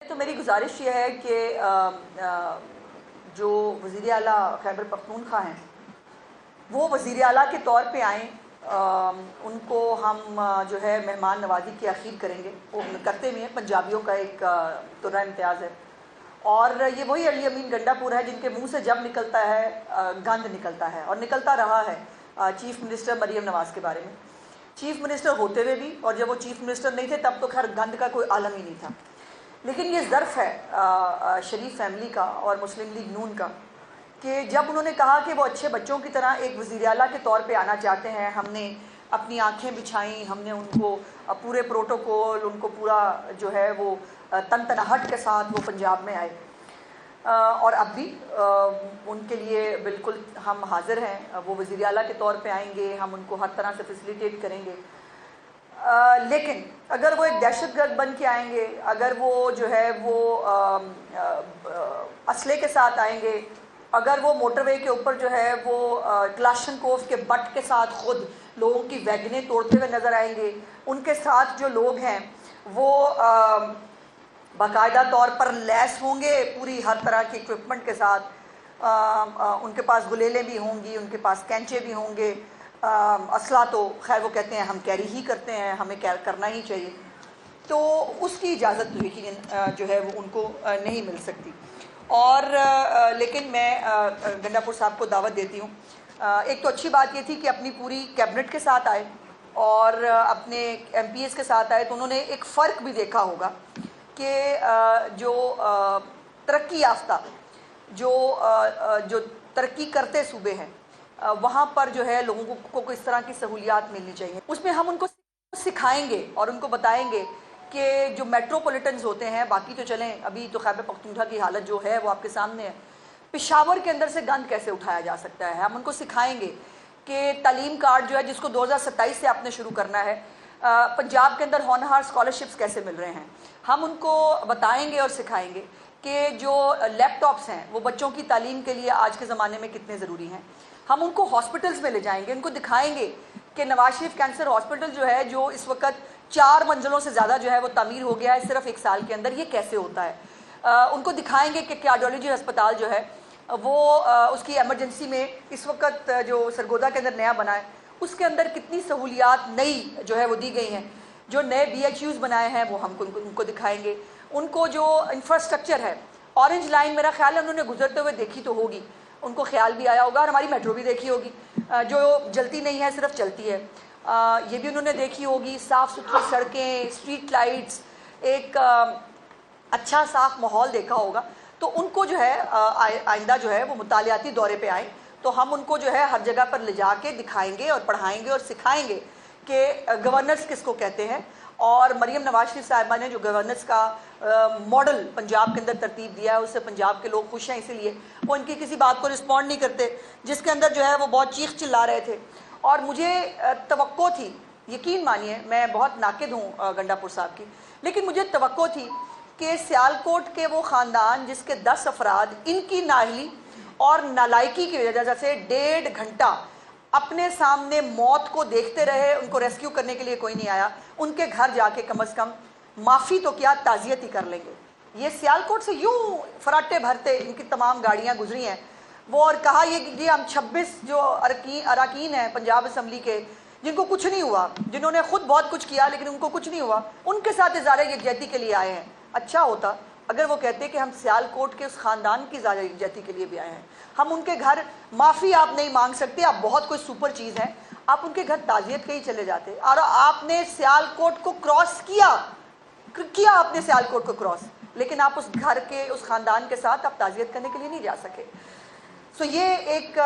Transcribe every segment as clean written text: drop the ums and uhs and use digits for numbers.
تو میری گزارش یہ ہے کہ جو وزیر اعلیٰ خیبر پختونخوا ہیں وہ وزیر اعلیٰ کے طور پہ آئیں، ان کو ہم جو ہے مہمان نوازی کی اخیر کریں گے، وہ کرتے بھی ہیں، پنجابیوں کا ایک ترہ امتیاز ہے۔ اور یہ وہی علی امین گنڈا پور ہے جن کے منہ سے جب نکلتا ہے گند نکلتا ہے، اور نکلتا رہا ہے چیف منسٹر مریم نواز کے بارے میں، چیف منسٹر ہوتے ہوئے بھی، اور جب وہ چیف منسٹر نہیں تھے تب تو خیر گند کا کوئی عالم ہی نہیں تھا۔ لیکن یہ ظرف ہے شریف فیملی کا اور مسلم لیگ نون کا کہ جب انہوں نے کہا کہ وہ اچھے بچوں کی طرح ایک وزیر اعلیٰ کے طور پہ آنا چاہتے ہیں، ہم نے اپنی آنکھیں بچھائیں، ہم نے ان کو پورے پروٹوکول، ان کو پورا جو ہے وہ تنہٹ کے ساتھ وہ پنجاب میں آئے، اور اب بھی ان کے لیے بالکل ہم حاضر ہیں، وہ وزیر اعلیٰ کے طور پہ آئیں گے، ہم ان کو ہر طرح سے فیسیلیٹیٹ کریں گے۔ لیکن اگر وہ ایک دہشت گرد بن کے آئیں گے، اگر وہ جو ہے وہ اسلحے کے ساتھ آئیں گے، اگر وہ موٹر وے کے اوپر جو ہے وہ کلاشنکوف کے بٹ کے ساتھ خود لوگوں کی ویگنیں توڑتے ہوئے نظر آئیں گے، ان کے ساتھ جو لوگ ہیں وہ باقاعدہ طور پر لیس ہوں گے پوری ہر طرح کی اکوپمنٹ کے ساتھ، ان کے پاس گلیلیں بھی ہوں گی، ان کے پاس کینچے بھی ہوں گے، اسلحہ تو خیر وہ کہتے ہیں ہم کیری ہی کرتے ہیں، ہمیں کرنا ہی چاہیے، تو اس کی اجازت تو یقیناً جو ہے وہ ان کو نہیں مل سکتی۔ اور لیکن میں گنڈا پور صاحب کو دعوت دیتی ہوں، ایک تو اچھی بات یہ تھی کہ اپنی پوری کیبنٹ کے ساتھ آئے اور اپنے ایم پی ایز کے ساتھ آئے، تو انہوں نے ایک فرق بھی دیکھا ہوگا کہ جو ترقی یافتہ جو ترقی کرتے صوبے ہیں وہاں پر جو ہے لوگوں کو کس طرح کی سہولیات ملنی چاہیے، اس میں ہم ان کو سکھائیں گے اور ان کو بتائیں گے کہ جو میٹروپولیٹنز ہوتے ہیں، باقی تو چلیں ابھی تو خیبر پختونخوا کی حالت جو ہے وہ آپ کے سامنے ہے، پشاور کے اندر سے گند کیسے اٹھایا جا سکتا ہے، ہم ان کو سکھائیں گے کہ تعلیم کارڈ جو ہے جس کو 2027 سے آپ نے شروع کرنا ہے، پنجاب کے اندر ہونہار اسکالرشپس کیسے مل رہے ہیں، ہم ان کو بتائیں گے اور سکھائیں گے کہ جو لیپ ٹاپس ہیں وہ بچوں کی تعلیم کے لیے آج کے زمانے میں کتنے ضروری ہیں، ہم ان کو ہاسپٹلز میں لے جائیں گے، ان کو دکھائیں گے کہ نواز شریف کینسر ہاسپٹل جو ہے جو اس وقت 4 منزلوں سے زیادہ جو ہے وہ تعمیر ہو گیا ہے صرف 1 سال کے اندر، یہ کیسے ہوتا ہے، ان کو دکھائیں گے کہ کارڈیالوجی ہسپتال جو ہے وہ اس کی ایمرجنسی میں اس وقت جو سرگودا کے اندر نیا بنا ہے اس کے اندر کتنی سہولیات نئی جو ہے وہ دی گئی ہیں، جو نئے بی ایچ یوز بنائے ہیں وہ ہم ان کو دکھائیں گے، ان کو جو انفراسٹرکچر ہے، اورنج لائن میرا خیال ہے انہوں نے گزرتے ہوئے دیکھی تو ہوگی، ان کو خیال بھی آیا ہوگا، اور ہماری میٹرو بھی دیکھی ہوگی جو جلتی نہیں ہے صرف چلتی ہے، یہ بھی انہوں نے دیکھی ہوگی، صاف ستھری سڑکیں، اسٹریٹ لائٹس، ایک اچھا صاف ماحول دیکھا ہوگا، تو ان کو جو ہے آئندہ جو ہے وہ مطالعاتی دورے پہ آئیں تو ہم ان کو جو ہے ہر جگہ پر لے جا کے دکھائیں گے اور پڑھائیں گے اور سکھائیں گے کہ گورننس کس کو کہتے ہیں، اور مریم نواز شریف صاحبہ نے جو گورننس کا ماڈل پنجاب کے اندر ترتیب دیا ہے اس سے پنجاب کے لوگ خوش ہیں، اسی لیے وہ ان کی کسی بات کو رسپونڈ نہیں کرتے، جس کے اندر جو ہے وہ بہت چیخ چلا رہے تھے، اور مجھے توقع تھی، یقین مانیے میں بہت ناقد ہوں گنڈا پور صاحب کی، لیکن مجھے توقع تھی کہ سیالکوٹ کے وہ خاندان جس کے 10 افراد ان کی نااہلی اور نالائکی کی وجہ سے 1.5 گھنٹہ اپنے سامنے موت کو دیکھتے رہے، ان کو ریسکیو کرنے کے لیے کوئی نہیں آیا، ان کے گھر جا کے کم از کم معافی تو کیا تعزیت ہی کر لیں گے۔ یہ سیالکوٹ سے یوں فراٹے بھرتے ان کی تمام گاڑیاں گزری ہیں وہ، اور کہا یہ ہم 26 جو اراکین ہیں پنجاب اسمبلی کے جن کو کچھ نہیں ہوا، جنہوں نے خود بہت کچھ کیا لیکن ان کو کچھ نہیں ہوا، ان کے ساتھ اظہار یکجہتی کے لیے آئے ہیں۔ اچھا ہوتا اگر وہ کہتے کہ ہم سیالکوٹ کے اس خاندان کی اظہار یکجہتی کے لیے بھی آئے ہیں، ہم ان کے گھر معافی آپ نہیں مانگ سکتے، آپ بہت کوئی سپر چیز ہے، آپ ان کے گھر تعزیت کے ہی چلے جاتے، اور آپ نے سیالکوٹ کو کراس کیا آپ نے سیالکوٹ کو کراس، لیکن آپ اس گھر کے اس خاندان کے ساتھ آپ تعزیت کرنے کے لیے نہیں جا سکے۔ سو یہ ایک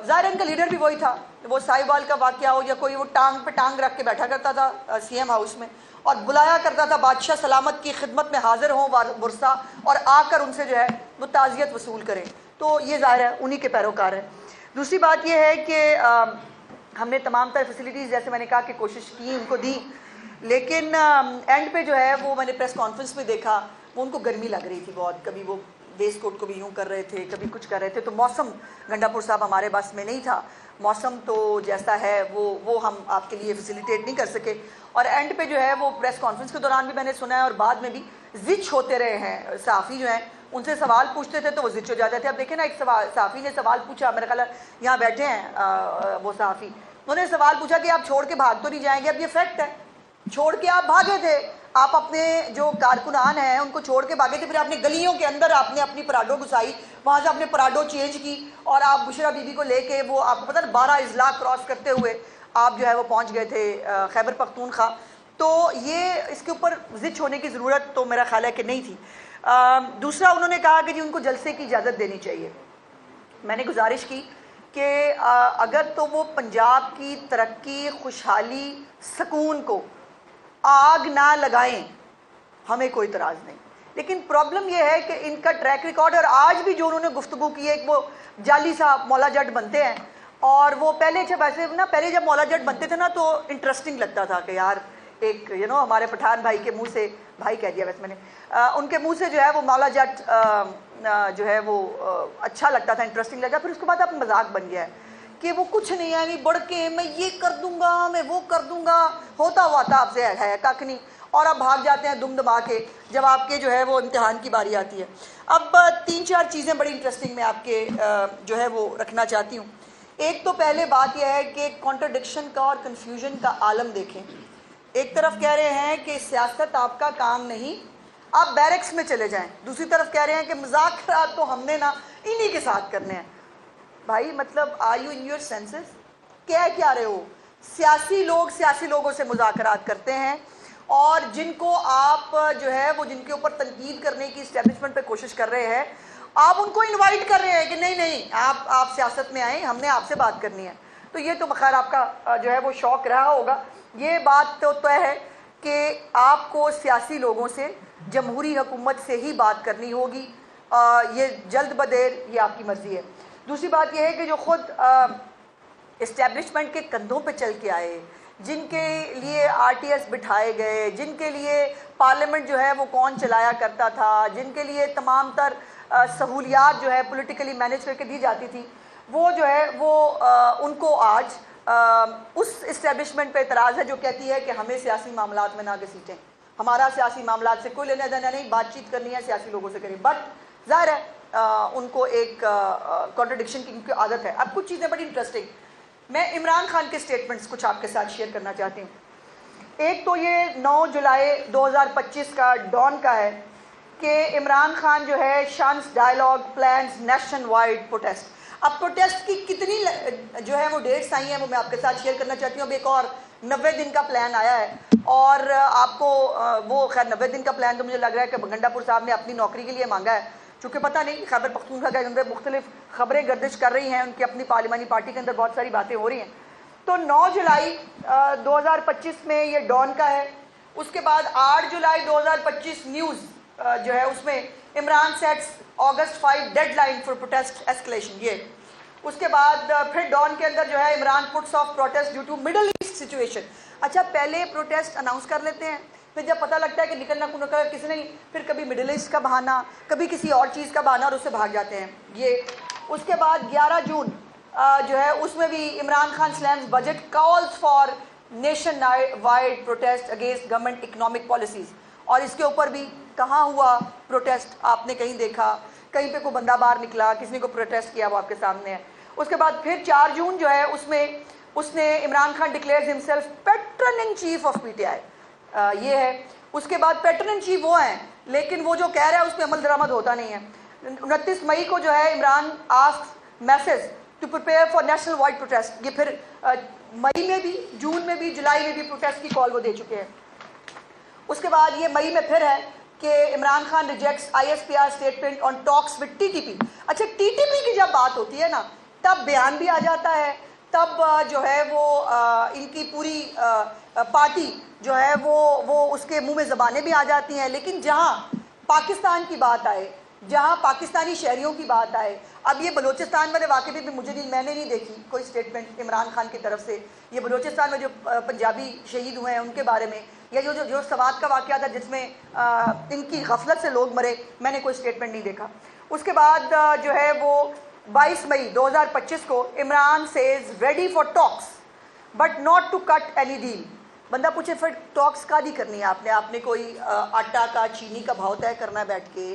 ظاہر ان کا لیڈر بھی وہی تھا، وہ سائیوال کا واقعہ ہو یا کوئی، وہ ٹانگ پہ ٹانگ رکھ کے بیٹھا کرتا تھا سی ایم ہاؤس میں اور بلایا کرتا تھا بادشاہ سلامت کی خدمت میں حاضر ہوں برسا، اور آ کر ان سے جو ہے وہ تعزیت وصول کریں، تو یہ ظاہر ہے انہی کے پیروکار ہیں۔ دوسری بات یہ ہے کہ ہم نے تمام تر فیسلٹیز جیسے میں نے کہا کہ کوشش کی ان کو دی، لیکن اینڈ پہ جو ہے وہ میں نے پریس کانفرنس میں دیکھا وہ ان کو گرمی لگ رہی تھی بہت، کبھی وہ ویسٹ کوٹ کو بھی یوں کر رہے تھے, کبھی کچھ کر رہے تھے. تو موسم گنڈا پور صاحب ہمارے بس میں نہیں تھا, موسم تو جیسا ہے وہ ہم آپ کے لیے فیسیلیٹیٹ نہیں کر سکے. اور اینڈ پہ جو ہے وہ پریس کانفرنس کے دوران بھی میں نے سنا ہے, اور بعد میں بھی زچ ہوتے رہے ہیں. صحافی جو ہیں ان سے سوال پوچھتے تھے تو وہ زچ ہو جاتے تھے. اب دیکھیں نا, ایک صحافی نے سوال پوچھا, میرا خیال ہے یہاں بیٹھے ہیں وہ صحافی, انہوں نے سوال پوچھا کہ آپ چھوڑ کے بھاگ تو نہیں جائیں گے. اب یہ فیکٹ ہے, چھوڑ کے آپ بھاگے تھے, آپ اپنے جو کارکنان ہیں ان کو چھوڑ کے بھاگے تھے, پھر آپ نے گلیوں کے اندر آپ نے اپنی پراڈو گھسائی, وہاں سے آپ نے پراڈو چینج کی, اور آپ بشرا بی بی کو لے کے وہ آپ کو پتہ 12 اضلاع کراس کرتے ہوئے آپ جو ہے وہ پہنچ گئے تھے خیبر پختونخوا. تو یہ اس کے اوپر زچ ہونے کی ضرورت تو میرا خیال ہے کہ نہیں تھی. دوسرا انہوں نے کہا کہ جی ان کو جلسے کی اجازت دینی چاہیے. میں نے گزارش کی کہ اگر تو وہ پنجاب کی ترقی, خوشحالی, سکون کو آگ نہ لگائیں, ہمیں کوئی اعتراض نہیں. لیکن پرابلم یہ ہے کہ ان کا ٹریک ریکارڈ, اور آج بھی جو انہوں نے گفتگو کی ہے, وہ جعلی صاحب مولا جٹ بنتے ہیں, اور وہ پہلے جب مولا جٹ بنتے تھے نا تو انٹرسٹنگ لگتا تھا کہ یار ایک ہمارے پٹھان بھائی کے منہ سے, بھائی کہہ دیا ویسے میں نے, ان کے منہ سے جو ہے وہ مولا جٹ جو ہے وہ اچھا لگتا تھا, انٹرسٹنگ لگا. پھر اس کے بعد اب مذاق بن گیا ہے کہ وہ کچھ نہیں ہے, نہیں بڑھ کے میں یہ کر دوں گا, میں وہ کر دوں گا, ہوتا ہوا تھا آپ سے ہے کک نہیں, اور آپ بھاگ جاتے ہیں دم دما کے جب آپ کے جو ہے وہ امتحان کی باری آتی ہے. اب 3-4 چیزیں بڑی انٹرسٹنگ میں آپ کے جو ہے وہ رکھنا چاہتی ہوں. ایک تو پہلے بات یہ ہے کہ کانٹرڈکشن کا اور کنفیوژن کا عالم دیکھیں. ایک طرف کہہ رہے ہیں کہ سیاست آپ کا کام نہیں, آپ بیرکس میں چلے جائیں, دوسری طرف کہہ رہے ہیں کہ مذاکرات تو ہم نے نا انہی کے ساتھ کرنے ہیں. بھائی مطلب are you in your senses, کہہ کیا رہے ہو؟ سیاسی لوگ سیاسی لوگوں سے مذاکرات کرتے ہیں, اور جن کو آپ جو ہے وہ جن کے اوپر تنقید کرنے کی اسٹیبلشمنٹ پہ کوشش کر رہے ہیں, آپ ان کو انوائٹ کر رہے ہیں کہ نہیں آپ سیاست میں آئیں, ہم نے آپ سے بات کرنی ہے. تو یہ تو بخیر آپ کا جو ہے وہ شوق رہا ہوگا. یہ بات تو طے ہے کہ آپ کو سیاسی لوگوں سے, جمہوری حکومت سے ہی بات کرنی ہوگی. یہ جلد بدیر یہ آپ کی مرضی ہے. دوسری بات یہ ہے کہ جو خود اسٹیبلشمنٹ کے کندھوں پہ چل کے آئے, جن کے لیے آر ٹی ایس بٹھائے گئے, جن کے لیے پارلیمنٹ جو ہے وہ کون چلایا کرتا تھا, جن کے لیے تمام تر سہولیات جو ہے پولیٹیکلی مینیج کر کے دی جاتی تھی, وہ جو ہے وہ ان کو آج اس اسٹیبلشمنٹ پہ اعتراض ہے جو کہتی ہے کہ ہمیں سیاسی معاملات میں نہ گھسیٹیں, ہمارا سیاسی معاملات سے کوئی لینا دینا نہیں, بات چیت کرنی ہے سیاسی لوگوں سے کریں. بٹ ظاہر ہے ان کو ایک کانٹرڈکشن کی ان کی عادت ہے. اب کچھ چیزیں بڑی انٹرسٹنگ, میں عمران خان کے اسٹیٹمنٹس کچھ آپ کے ساتھ شیئر کرنا چاہتی ہوں. ایک تو یہ 9 جولائی 2025 کا ڈان کا ہے کہ عمران خان جو ہے shuns dialogue plans nationwide protest. اب پروٹیسٹ کی کتنی جو ہے وہ ڈیٹس آئی ہیں وہ میں آپ کے ساتھ شیئر کرنا چاہتی ہوں. اب ایک اور 90 دن کا پلان آیا ہے, اور آپ کو وہ خیر 90 دن کا پلان تو مجھے لگ رہا ہے کہ گنڈا پور صاحب نے اپنی نوکری کے لیے مانگا ہے, چونکہ پتہ نہیں خیبر پختونخوا کے اندر مختلف خبریں گردش کر رہی ہیں, ان کی اپنی پارلیمانی پارٹی کے اندر بہت ساری باتیں ہو رہی ہیں. تو 9 جولائی 2025 میں یہ ڈان کا ہے. اس کے بعد 8 جولائی 2025 نیوز جو ہے اس میں Imran sets August 5 deadline for protest escalation. یہ اس کے بعد پھر ڈان کے اندر جو ہے Imran puts off protest due to middle east situation. اچھا پہلے پروٹیسٹ اناؤنس کر لیتے ہیں, پھر جب پتہ لگتا ہے کہ نکلنا کسی نے, پھر کبھی مڈل ایسٹ کا بہانہ, کبھی کسی اور چیز کا بہانہ, اور اس سے بھاگ جاتے ہیں. یہ اس کے بعد 11 جون جو ہے اس میں بھی Imran Khan slams budget calls for nationwide protest against government economic policies. اور اس کے اوپر بھی کہاں ہوا پروٹیسٹ, آپ نے کہیں دیکھا, کہیں پہ کوئی بندہ باہر نکلا, کسی نے کوئی پروٹیسٹ کیا, وہ آپ کے سامنے ہے. اس کے بعد پھر 4 جون جو ہے اس میں اس نے Imran Khan declares himself pattern in chief of P T I. یہ ہے. اس کے بعد پیٹرن ان چیف وہ ہیں, لیکن وہ جو کہہ رہا ہے اس پہ عمل درآمد ہوتا نہیں ہے. 29 مئی کو جو ہے Imran asks message to prepare for national wide protest. یہ پھر مئی میں بھی, جون میں بھی, جولائی میں بھی پروٹیسٹ کی کال وہ دے چکے ہیں. اس کے بعد یہ مئی میں پھر ہے کہ Imran Khan rejects I S P R statement on talks with T T P. اچھا ٹی ٹی پی کی جب بات ہوتی ہے نا تب بیان بھی آ جاتا ہے, تب جو ہے وہ ان کی پوری پارٹی جو ہے وہ اس کے منہ میں زبانیں بھی آ جاتی ہیں. لیکن جہاں پاکستان کی بات آئے, جہاں پاکستانی شہریوں کی بات آئے, اب یہ بلوچستان والے واقعے بھی مجھے نہیں, میں نے نہیں دیکھی کوئی اسٹیٹمنٹ عمران خان کی طرف سے. یہ بلوچستان میں جو پنجابی شہید ہوئے ہیں ان کے بارے میں, یا جو سوات کا واقعہ تھا جس میں ان کی غفلت سے لوگ مرے، میں نے کوئی اسٹیٹمنٹ نہیں دیکھا۔ اس کے بعد جو ہے وہ 22 مئی 2025 کو Imran says ready for talks but not to cut any deal. بندہ پوچھے پھر ٹاکس کا نہیں کرنی ہے آپ نے کوئی آٹا کا چینی کا بھاؤ طے کرنا ہے بیٹھ کے،